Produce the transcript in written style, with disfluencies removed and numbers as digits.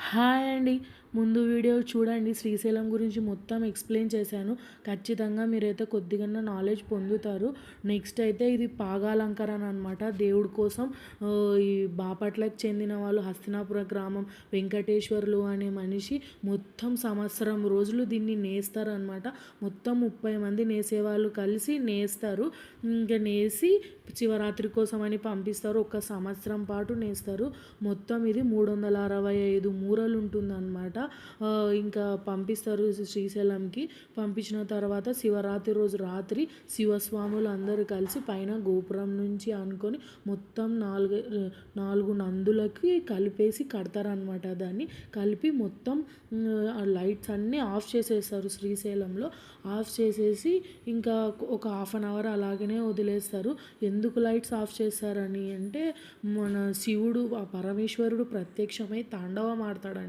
Hi అండి. ముందు video చూడండి. శ్రీశైలం గురించి మొత్తం ఎక్స్‌ప్లెయిన్ చేశాను. ఖచ్చితంగా మీరైతే కొద్దిగన్నా నాలెడ్జ్ పొందుతారు. నెక్స్ట్ అయితే ఇది పాగాలంకరణ అనమాట. దేవుడి కోసం ఈ బాపట్లకు చెందిన వాళ్ళు హస్తినాపుర గ్రామం వెంకటేశ్వర్లు అనే మనిషి మొత్తం సంవత్సరం రోజులు దీన్ని నేస్తారనమాట. మొత్తం 30 మంది నేసేవాళ్ళు కలిసి నేస్తారు. ఇంక నేసి శివరాత్రి కోసం అని పంపిస్తారు. ఒక సంవత్సరం పాటు నేస్తారు. మొత్తం ఇది 365 మూరలు ఉంటుందన్నమాట. ఇంకా పంపిస్తారు శ్రీశైలంకి. పంపించిన తర్వాత శివరాత్రి రోజు రాత్రి శివస్వాములు అందరూ కలిసి పైన గోపురం నుంచి అనుకొని మొత్తం నాలుగు నందులకి కలిపేసి కడతారనమాట. దాన్ని కలిపి మొత్తం లైట్స్ అన్నీ ఆఫ్ చేసేస్తారు శ్రీశైలంలో. ఆఫ్ చేసేసి ఇంకా ఒక హాఫ్ అన్ అవర్ అలాగనే వదిలేస్తారు. ఎందుకు లైట్స్ ఆఫ్ చేస్తారని అంటే మన శివుడు ఆ పరమేశ్వరుడు ప్రత్యక్షమై తాండవం ఆడతాడంట.